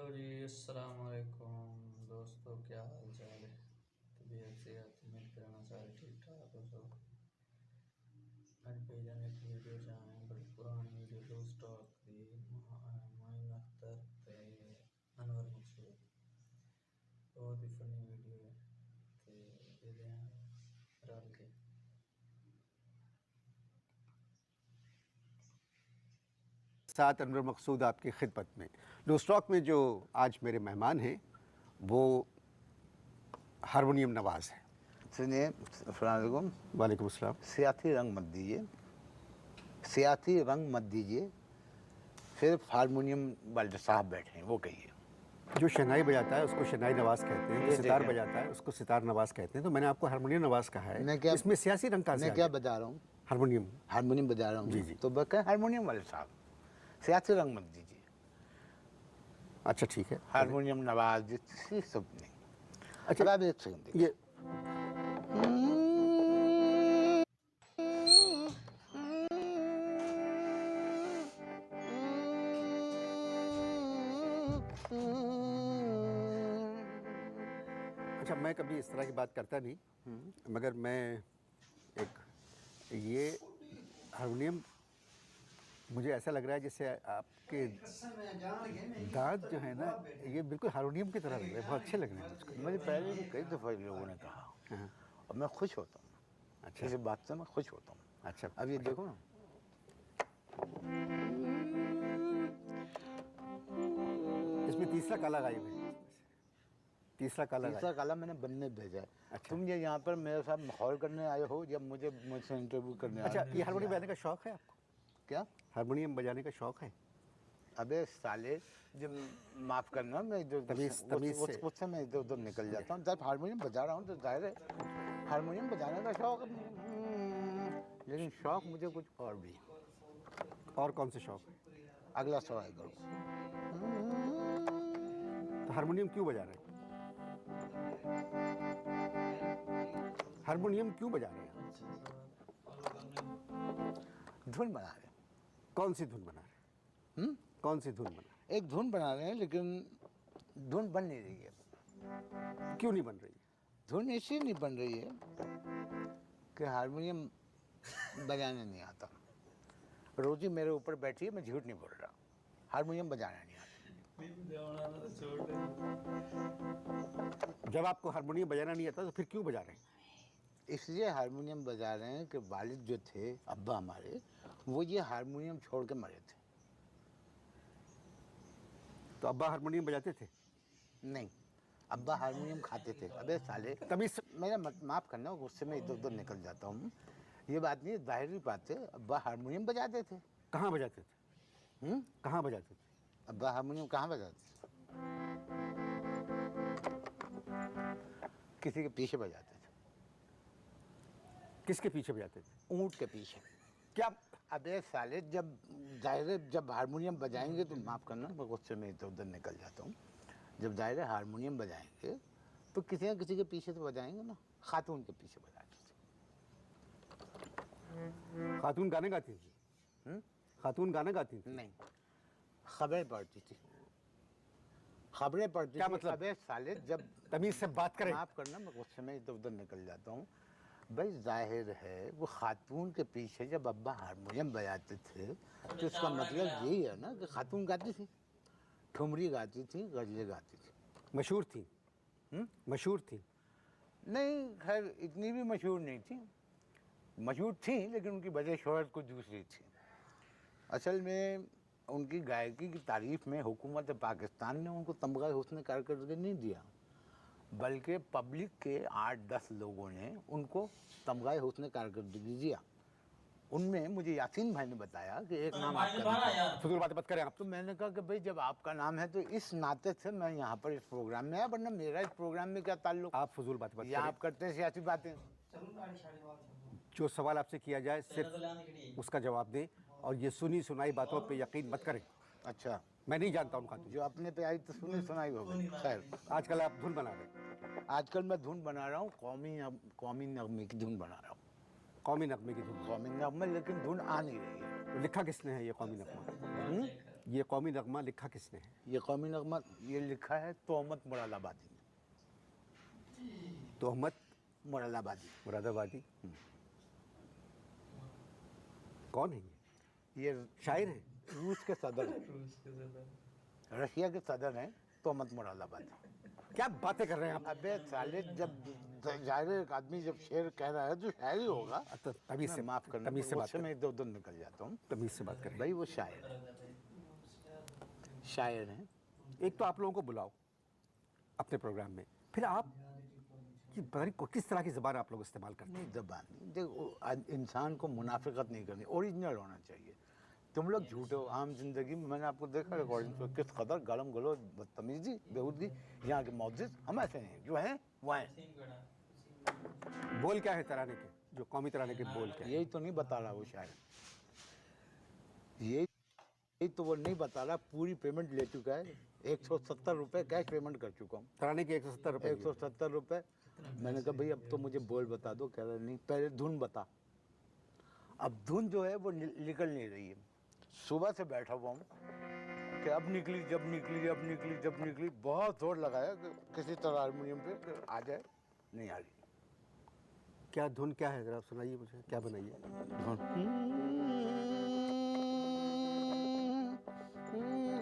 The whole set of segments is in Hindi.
हेलो जी, अस्सलाम वालेकुम दोस्तों, क्या हाल चाल है। तबीयत सेहत उम्मीद करना सारे ठीक ठाक हो सब। आज भेजन एक वीडियो चाहें बड़ी पुरानी वीडियो लो स्टॉक दी माइन अख्तर ते अनवर मकसूद। बहुत ही फनी वीडियो है ते दे रल के। साथ अनवर मकसूद आपकी खिदमत में। लोस्टॉक में जो आज मेरे मेहमान हैं वो हारमोनियम नवाज़ हैं। सुनिए, अस्सलाम वालेकुम अस्सलाम। सियासी रंग मत दीजिए, सियासी रंग मत दीजिए। सिर्फ हारमोनियम वाले साहब बैठे हैं वो कहिए। जो शहनाई बजाता है उसको शहनाई नवाज़ कहते हैं, जो सितार बजाता है उसको सितार नवाज़ कहते हैं। तो मैंने आपको हारमोनियम नवाज़ कहा है। मैं क्या इसमें सियासी रंग कहाँ से? मैं क्या बजा रहा हूँ? हारमोनियम। हारमोनियम बजा रहा हूँ। जी जी। तो बस हारमोनियम वाले साहब, सियासी रंग मत दीजिए। अच्छा ठीक है। हारमोनियम नवाज सब नहीं। अच्छा, अब आप एक सेकंड देखिए। ये अच्छा, मैं कभी इस तरह की बात करता नहीं, मगर मैं ये हारमोनियम मुझे ऐसा लग रहा है जैसे आपके दांत जो है ना ये बिल्कुल हारमोनियम की तरह लग रहे हैं। बहुत अच्छे लग रहे हैं मुझको। मुझे पहले भी कई दफ़ा लोगों ने कहा हाँ। और मैं खुश होता हूँ। अच्छा। इस बात से मैं खुश होता हूँ। अच्छा, अब ये देखो ना, इसमें तीसरा काला गायब है। तीसरा काला मैंने बनने भेजा है। अच्छा। तुम ये यहाँ पर मेरे साथ माहौल करने आए हो या मुझसे इंटरव्यू करने आए हो? अच्छा, ये हारमोनियम बजाने का शौक है आपको? क्या? हारमोनियम बजाने का शौक है? अबे साले, जब माफ करना, मैं तमीज़ से उससे मैं इधर उधर निकल जाता हूँ। जब हारमोनियम बजा रहा हूँ तो जाहिर है हारमोनियम बजाने का शौक, लेकिन शौक मुझे कुछ और भी। और कौन से शौक है? अगला सवाल करो। तो हारमोनियम क्यों बजा रहे हैं? हारमोनियम क्यों बजा रहे हैं? धुन बना रहे हैं। कौन सी धुन बना रहे हैं? कौन सी धुन बना रहे हैं? एक धुन बना रहे हैं, लेकिन धुन बन नहीं रही है। क्यों नहीं बन रही है? धुन इसलिए नहीं बन रही है कि हारमोनियम बजाने नहीं आता। रोजी मेरे ऊपर बैठी है, मैं झूठ नहीं बोल रहा। हारमोनियम बजाना नहीं आता। जब आपको हारमोनियम बजाना नहीं आता तो फिर क्यों बजा रहे हैं? इसलिए हारमोनियम बजा रहे हैं कि वालिद जो थे, अब्बा हमारे, वो ये हारमोनियम छोड़ के मरे थे। तो अब्बा हारमोनियम बजाते थे? नहीं, अब्बा हारमोनियम खाते थे। अबे साले, तभी मेरा माफ़ करना, उससे मैं इधर उधर निकल जाता हूँ। ये बात नहीं, जाहिर बात है, अब्बा हारमोनियम बजाते थे। कहाँ बजाते थे? कहाँ बजाते थे? अब्बा हारमोनियम कहाँ बजाते थे? किसी के पीछे बजाते थे। किसके पीछे बजाते थे? ऊँट के पीछे। क्या? अबे साले, जब जाहिर जब हारमोनियम बजाएंगे तो माफ़ करना, उससे मैं इधर उधर निकल जाता हूँ। जब जाहिर हारमोनियम बजाएंगे तो किसी न किसी के पीछे तो बजाएंगे ना। खातून के पीछे बजाते थे। खातून गाने गाती थी? खातून गाना गाती थी? नहीं, खबरें पढ़ती थी। खबरें पढ़ती क्या थी। मतलब? अबे साले, जब तमीज़ से बात करें। माफ़ करना, मैं उससे मैं इधर उधर निकल जाता हूँ। भाई जाहिर है वो खातून के पीछे जब अब्बा हारमोनियम बजाते थे तो इसका मतलब यही है ना कि खातून गाती थी, ठुमरी गाती थी, गज़लें गाती थी। मशहूर थी? मशहूर थी? नहीं, खैर इतनी भी मशहूर नहीं थी। मशहूर थी, लेकिन उनकी वजह शोहरत कुछ दूसरी थी। असल में उनकी गायकी की तारीफ़ में हुकूमत पाकिस्तान ने उनको तमगा हुस्न कारकर्दगी नहीं दिया, बल्कि पब्लिक के 8-10 लोगों ने उनको तमगा हुस्न कारकर्दगी दिया। उनमें मुझे यासीन भाई ने बताया कि एक नाम आपका। फजूल बातें मत करें आप। तो मैंने कहा कि भाई जब आपका नाम है तो इस नाते से मैं यहाँ पर इस प्रोग्राम में आया, वरना मेरा इस प्रोग्राम में क्या ताल्लुक। आप फजूल बातें मत या करें। आप करते हैं सियासी बातें। जो सवाल आपसे किया जाए सिर्फ उसका जवाब दें और ये सुनी सुनाई बातों पे यकीन मत करें। अच्छा, मैं नहीं जानता उन खातून। जो अपने पे आई तो सुनी सुनाई हो गई। खैर, आजकल आप धुन बना रहे हैं। आजकल मैं धुन बना रहा हूँ, कौमी नगमे की धुन बना रहा हूँ। कौमी नगमे की धुन? कौमी नगमे, लेकिन धुन आ नहीं रही है। तो लिखा किसने है ये कौमी नगमा? ये कौमी नगमा लिखा किसने है? ये कौमी नगमा ये लिखा है तोहमत मुरादाबादी ने। तोहमत मुरादाबादी। मुरादाबादी। कौन है ये शायर हैं? रूस के सदर हैं, रूस के ज़्यादा रशिया के सदर हैं तोहमत मुरादाबादी। क्या बातें कर रहे हैं आप? अबे साले, जब जाहिर है एक आदमी जब शेर कह रहा है तो शायर ही होगा। तो तमीज से माफ करना, तमीज से बात उससे करें, मैं इधर उधर निकल जाता हूँ। तमीज से बात करें। भाई वो शायर हैं। एक तो आप लोगों को बुलाओ अपने प्रोग्राम में, फिर आप कि पता नहीं किस तरह की ज़बान आप लोग इस्तेमाल करते हैं। नहीं जबान, देखो इंसान को मुनाफिकत नहीं करनी, ओरिजिनल होना चाहिए। तुम लोग झूठे हो। आम जिंदगी में मैंने आपको देखा रिकॉर्डिंग पे किस कदर गालम गलोच, बदतमीजी, बेहूदगी यहाँ के मौजूद हम ऐसे नहीं, जो हैं वो हैं। बोल क्या है तराने के, जो कौमी तराने के बोल क्या है? यही तो नहीं बता रहा वो शायर, यही तो वो नहीं बता रहा। पूरी पेमेंट ले चुका है, 170 रुपये कैश पेमेंट कर चुका हूँ। तराने के 170 रुपये। 170 रुपये। मैंने कहा भाई अब तो मुझे बोल बता दो। कह रहा नहीं, पहले धुन बता। अब धुन जो है वो निकल नहीं रही है। सुबह से बैठा हुआ हूँ कि अब निकली, जब निकली, अब निकली, जब निकली। बहुत जोर लगाया कि किसी तरह हारमोनियम पे कि आ जाए, नहीं आ रही। क्या धुन क्या है, जरा सुनाइए मुझे, क्या बनाइए?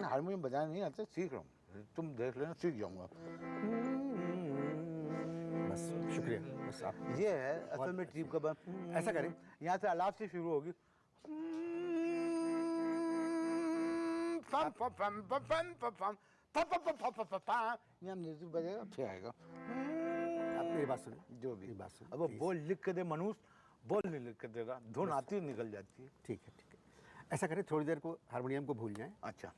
हारमोनियम बजाना नहीं आता, सीख रहा हूँ। तुम देख लेना, सीख जाऊंगा। बस शुक्रिया, बस आप ये है असल में ट्रिप का बात। ऐसा करें, यहाँ से अलाप से शुरू होगी। यहाँ म्यूजिक बजेगा, फिर आएगा। आप मेरी बात सुनिए, जो भी मेरी बात सुनिए। अब वो please। बोल लिख के दे मनुष्य, बोल नहीं लिख के देगा, धुन आती है निकल जाती है। ठीक है, ठीक है। ऐसा करें, थोड़ी देर को हारमोनियम को भूल जाएं अच्छा,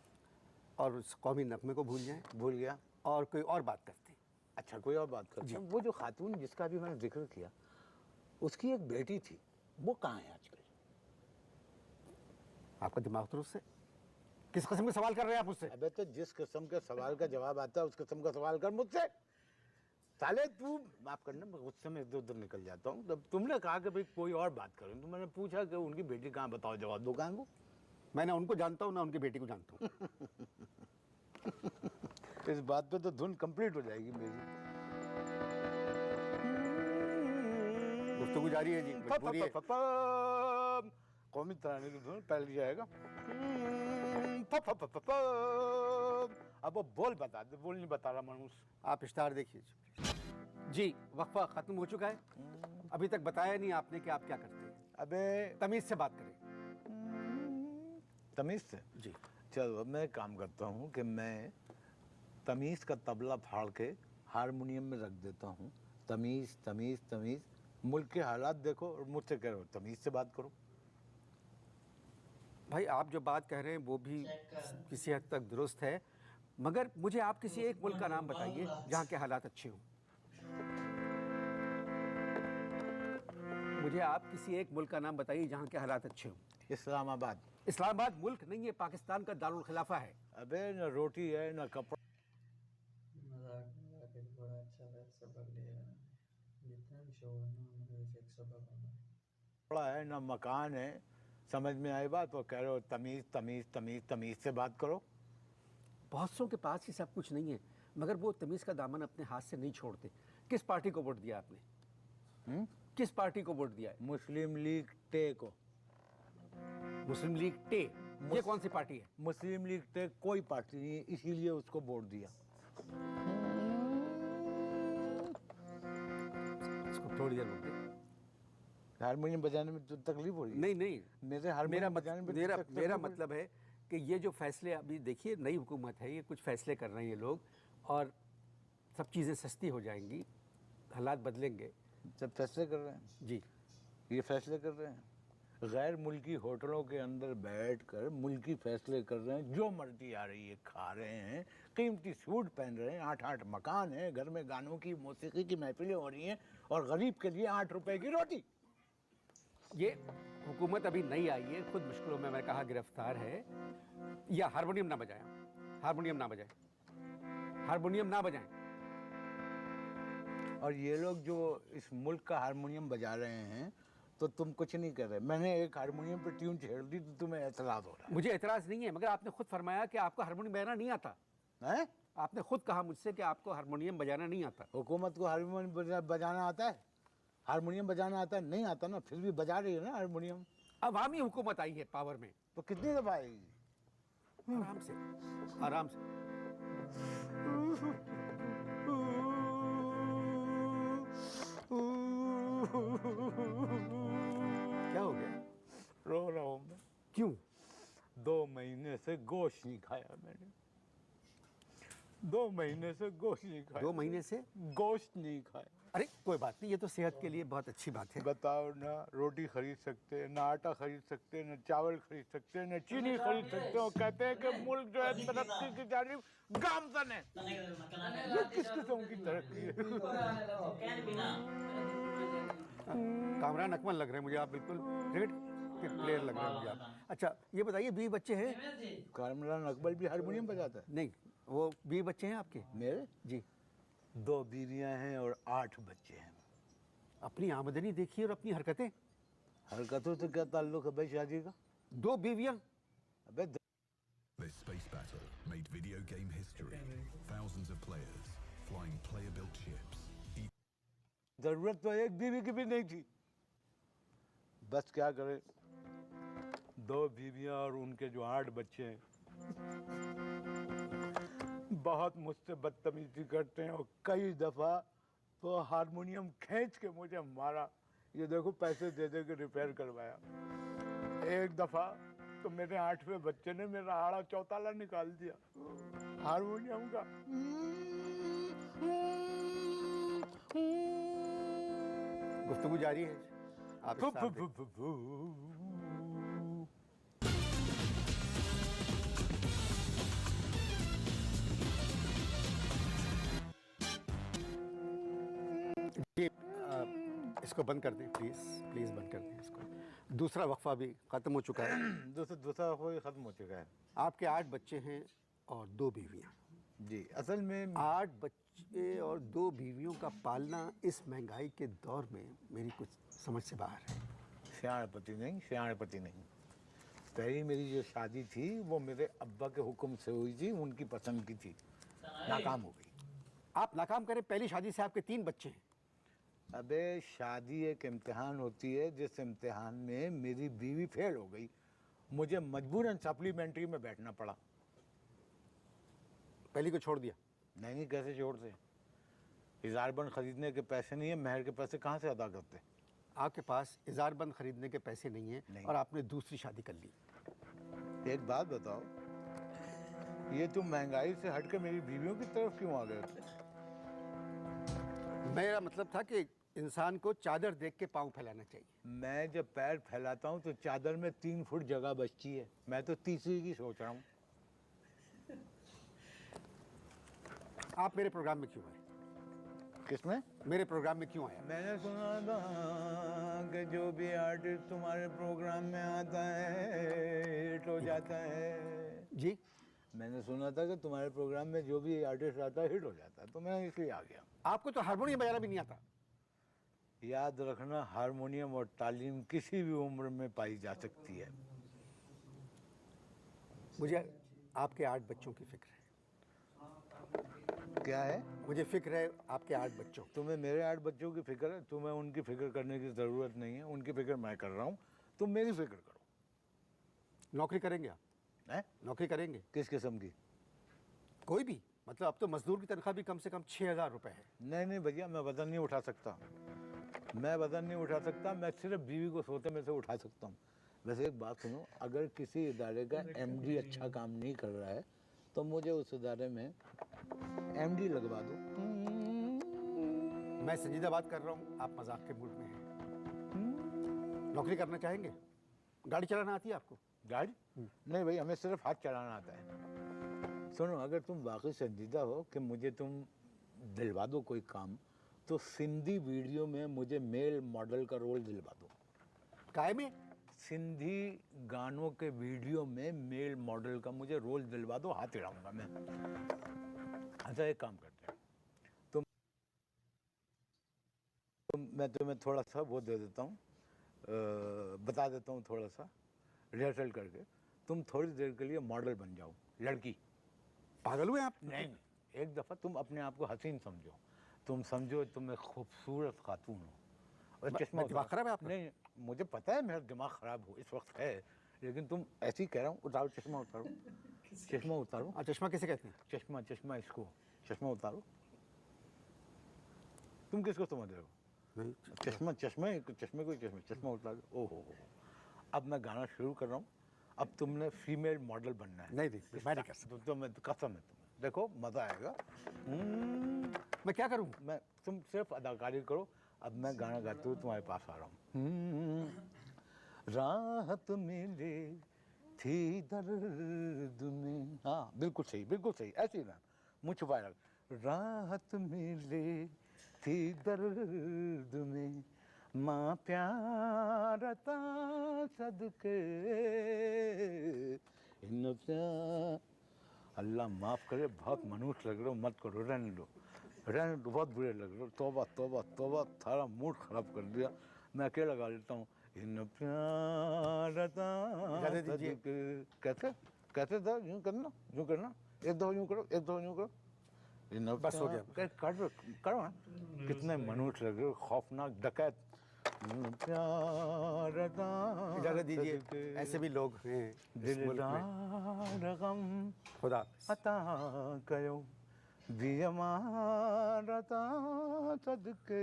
और उस कौमी नगमे को भूल जाएं भूल गया। और कोई और बात करते हैं। अच्छा, कोई और बात करते हैं। वो जो खातून जिसका भी मैंने जिक्र किया, उसकी एक बेटी थी, वो कहाँ है आजकल? आपका दिमाग दुरुस्त है? किस किस्म के सवाल कर रहे हैं आप मुझसे? अबे तो जिस किस्म के सवाल का जवाब आता है उस किस्म का सवाल कर मुझसे। साले तू माफ करना, मैं गुस्से में इधर उधर निकल जाता हूँ। तब तुमने कहा कि भाई कोई और बात करें, तो मैंने पूछा कि उनकी बेटी कहाँ, बताओ जवाब दो। कहाँ वो? मैं ना उनको जानता हूँ ना उनकी बेटी को जानता हूँ। इस बात पे तो धुन कंप्लीट हो जाएगी मेरी। गुफ्तगू जारी है जी, मजबूरी है। कौमी तराने की धुन पहले जाएगा। अब वो बोल बता दे, बोल नहीं बता रहा मनुष्य। आप इश्तार देखिए जी। वक्फा खत्म हो चुका है, अभी तक बताया नहीं आपने कि आप क्या करते हैं। अबे तमीज से बात करें तमीज से। जी। चलो अब मैं एक काम करता हूँ कि मैं तमीज का तबला फाड़ के हारमोनियम में रख देता हूँ। तमीज तमीज तमीज, मुल्क के हालात देखो और मुझसे कह रहे हो तमीज से बात करो। भाई आप जो बात कह रहे हैं वो भी किसी हद तक दुरुस्त है, मगर मुझे आप किसी एक मुल्क का नाम बताइए जहाँ के हालात अच्छे हों। मुझे आप किसी एक मुल्क का नाम बताइए जहाँ के हालात अच्छे हों। इस्लामाबाद। इस्लामाबाद मुल्क नहीं है, पाकिस्तान का दारुल खिलाफा है। अबे न रोटी है न कपड़ा। मजाक मजाक के बड़ा अच्छा सबक लिया है। जितना भी शो है ना, मुझे एक सबक होना है न मकान है, समझ में आई बात? वो कह रहे हो तमीज तमीज तमीज तमीज से बात करो। बहुत सौ के पास ही सब कुछ नहीं है, मगर वो तमीज़ का दामन अपने हाथ से नहीं छोड़ते। किस पार्टी को वोट दिया आपने? किस पार्टी को वोट दिया है? मुस्लिम लीग टे को। मुस्लिम लीग टे, ये कौन सी पार्टी है? मुस्लिम लीग टे कोई पार्टी नहीं है, इसीलिए उसको वोट दिया। इसको थोड़ी देर रुक। हारमोनियम बजाने में तो तकलीफ हो रही है? नहीं नहीं, मेरे हारमोनियम बजाने में मेरा मतलब है कि ये जो फैसले अभी देखिए, नई हुकूमत है, ये कुछ फैसले कर रहे हैं ये लोग, और सब चीज़ें सस्ती हो जाएंगी, हालात बदलेंगे। सब फैसले कर रहे हैं जी। ये फैसले कर रहे हैं, गैर मुल्की होटलों के अंदर बैठकर मुल्की फैसले कर रहे हैं। जो मर्जी आ रही है खा रहे हैं, कीमती सूट पहन रहे हैं, 8-8 मकान है, घर में गानों की मौसीकी की महफिलें हो रही हैं, और गरीब के लिए 8 रुपए की रोटी। ये हुकूमत अभी नई आई है, खुद मुश्किलों में, मैंने कहा, गिरफ्तार है। या हारमोनियम ना बजाएं, हारमोनियम ना बजाएं, हारमोनियम ना बजाएं। और ये लोग जो इस मुल्क का हारमोनियम बजा रहे हैं, तो तुम कुछ नहीं कर रहे। मैंने एक हारमोनियम पे ट्यून छेड़ दी तो तुम्हें एतराज हो रहा मुझे एतराज़ नहीं है, मगर आपने खुद फरमाया कि आपको हारमोनियम बजाना नहीं आता। है? आपने खुद कहा मुझसे कि आपको हारमोनियम बजाना नहीं आता। हुकूमत को हारमोनियम बजाना आता है? हारमोनियम बजाना आता है? नहीं आता ना, फिर भी बजा रही है ना हारमोनियम। अवामी हुकूमत आई है पावर में। तो कितनी दफा आएगी? आराम से, आराम से। क्या हो गया? रो रहा हूँ मैं। क्यों? 2 महीने से गोश्त नहीं खाया मैंने। 2 महीने से गोश्त नहीं खाया। 2 महीने से गोश्त नहीं खाया। अरे कोई बात नहीं, ये तो सेहत के लिए बहुत अच्छी बात है। बताओ ना, रोटी खरीद सकते हैं, ना आटा खरीद सकते हैं, ना चावल खरीद सकते हैं, ना चीनी खरीद सकते हैं। कहते हैं कि मुल्क जो है तरक्की की जानिब गामजन है। ये किस किस्म की तरक्की है? कामरान अकमल लग रहे हैं मुझे आप, बिल्कुल क्रिकेट के प्लेयर लग रहे हैं मुझे आप। अच्छा ये बताइए, 20 बच्चे हैं? कामरान अकबर भी हारमोनियम बजाता है? नहीं, वो 20 बच्चे हैं आपके? मेरे जी। 2 बीवियां हैं और 8 बच्चे हैं। अपनी आमदनी देखिए और अपनी हरकतें। हरकतों से क्या ताल्लुक है भाई शादी का? 2 बीवियां। अबे This space battle made video game history. Thousands of players flying player-built ships. जरूरत तो एक बीवी की भी नहीं थी, बस क्या करे, 2 बीवियां और उनके जो 8 बच्चे हैं बहुत मुझसे बदतमीजी करते हैं और कई दफा तो हारमोनियम खींच के मुझे मारा। ये देखो पैसे दे दे के रिपेयर करवाया। एक दफा तो मेरे 8वें बच्चे ने मेरा आड़ा चौताला निकाल दिया हारमोनियम का। गुफ्तगू जारी है आप इस साथ दें। जी, इसको बंद कर दें प्लीज़, प्लीज़ बंद कर दें इसको। दूसरा वक्फा भी ख़त्म हो चुका है। दूसरा कोई ख़त्म हो चुका है। आपके 8 बच्चे हैं और 2 बीवियां। जी, असल में 8 बच्चे और 2 बीवियों का पालना इस महंगाई के दौर में मेरी कुछ समझ से बाहर है। सियाणपति नहीं। पहली मेरी जो शादी थी वो मेरे अब्बा के हुक्म से हुई थी, उनकी पसंद की थी, नाकाम हो गई। आप नाकाम करें, पहली शादी से आपके 3 बच्चे हैं। अबे शादी एक इम्तिहान होती है, जिस इम्तिहान में मेरी बीवी फेल हो गई, मुझे मजबूरन सप्लीमेंट्री में बैठना पड़ा। पहली को छोड़ दिया? नहीं, कैसे छोड़ दे? इजारबंद खरीदने के पैसे नहीं है, महर के पैसे कहाँ से अदा करते? आपके पास इजारबंद खरीदने के पैसे नहीं हैं नहीं। और आपने दूसरी शादी कर ली। एक बात बताओ, ये तुम महंगाई से हट के मेरी बीवियों की तरफ क्यों आ गए थे? मेरा मतलब था कि इंसान को चादर देख के पाँव फैलाना चाहिए। मैं जब पैर फैलाता हूँ तो चादर में 3 फुट जगह बचती है। मैं तो तीसरी की सोच रहा हूँ। आप मेरे प्रोग्राम में क्यों आए? किसमें? मेरे प्रोग्राम में क्यों आया? मैंने सुना था कि जो भी आर्टिस्ट तुम्हारे प्रोग्राम में आता है हिट हो जाता है। जी, मैंने सुना था कि तुम्हारे प्रोग्राम में जो भी आर्टिस्ट आता है हिट हो जाता है, तो मैं इसलिए आ गया। आपको तो हारमोनियम बजाना भी नहीं आता। याद रखना, हारमोनियम और तालीम किसी भी उम्र में पाई जा सकती है। मुझे आपके 8 बच्चों की फिक्र है। क्या है? मुझे फिक्र है आपके 8 बच्चों। तुम्हें मेरे 8 बच्चों की फिक्र है? तुम्हें उनकी फिक्र करने की ज़रूरत नहीं है, उनकी फिक्र मैं कर रहा हूँ, तुम मेरी फिक्र करो। नौकरी करेंगे आप? हैं? नौकरी करेंगे? किस किस्म की? कोई भी, मतलब अब तो मजदूर की तनख्वाह भी कम से कम 6,000 रुपये है। नहीं भैया, मैं वजन नहीं उठा सकता। मैं सिर्फ बीवी को सोते में से उठा सकता हूँ। वैसे एक बात सुनो, अगर किसी इदारे का MD अच्छा काम नहीं कर रहा है तो मुझे उस इदारे में MD लगवा दो। मैं संजीदा बात कर रहा हूँ, आप मजाक के मूड में हैं। नौकरी करना चाहेंगे? गाड़ी चलाना आती है आपको? गाड़ी? नहीं भाई, हमें सिर्फ हाथ चलाना आता है। सुनो, अगर तुम वाकई संजीदा हो कि मुझे तुम दिलवा दो कोई काम, तो सिंधी वीडियो में मुझे मेल मॉडल का रोल दिलवा दो। काय में? सिंधी गानों के वीडियो में मेल मॉडल का मुझे रोल दिलवा दो, हाथ हिलाऊंगा मैं। अच्छा, एक काम करते हैं, मैं तुम्हें थोड़ा सा वो दे देता हूँ, बता देता हूँ थोड़ा सा रिहर्सल करके। तुम थोड़ी देर के लिए मॉडल बन जाओ, लड़की। पागल हुए आप? नहीं, एक दफ़ा तुम अपने आप को हसीन समझो, तुम समझो तुम एक खूबसूरत खातून हो और चश्मा दिमाग खराब है आपका? नहीं, मुझे पता है मेरा दिमाग खराब हो इस वक्त है, लेकिन तुम ऐसे ही कह रहा हूँ। उतारो चश्मा, उतारो चश्मा, उतारो चश्मा किसे कहते हैं? चश्मा, चश्मा इसको, चश्मा उतारो। तुम किसको समझ रहे हो? नहीं, चश्मा, चश्मे चश्मे को चश्मे, चश्मा उतारो। ओहो, अब मैं गाना शुरू कर रहा हूँ। अब तुमने फीमेल मॉडल बनना है। नहीं, मैं नहीं कर सकता। तो मैं कसम है तुम्हें, देखो मजा आएगा। मैं क्या करूं? मैं, तुम सिर्फ अदाकारी करो। अब मैं गाना गाते हुए तुम्हारे पास आ रहा हूँ। राहत मिले थी दर्द में, हाँ बिल्कुल सही, बिल्कुल सही, ऐसे ही ना, मुँह छुपाए रख। राहत मिले थी दर्द में, माँ प्यारता सदके इन प्यार। अल्लाह माफ़ करे, बहुत मनुष्य लग रहे हो, मत करो, रहने दो, रहने दो, बहुत बुरे लग रहे हो। तौबा तौबा तौबा, सारा मूड खराब कर दिया। मैं अकेला गा लेता हूँ। इन प्यारता सदके। कैसे कैसे था? यूँ करना, यूँ करना, एक दो यूँ करो, एक दो यूँ करो। बस हो गया। करो करो ना। कितने मनुष्य लग रहे हो, खौफनाक डकैत। इजाजत दीजिए, ऐसे भी लोग हैं इस मुल्क में। रगम खुदा अता कयो दियमारता सदके।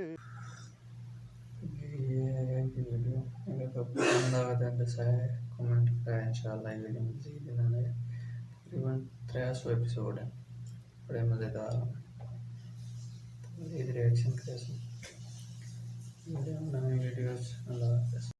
ये है कि वीडियो अगर आपको पसंद आया तो जैसा है कमेंट करें। इंशाल्लाह ये वीडियो मज़ीद बनाने तकरीबन 300 एपिसोड है, बड़े मज़ेदार हैं। तो मज़ीद रिएक्शन करें वीडियोस। अल्लाह हाफ़िज़।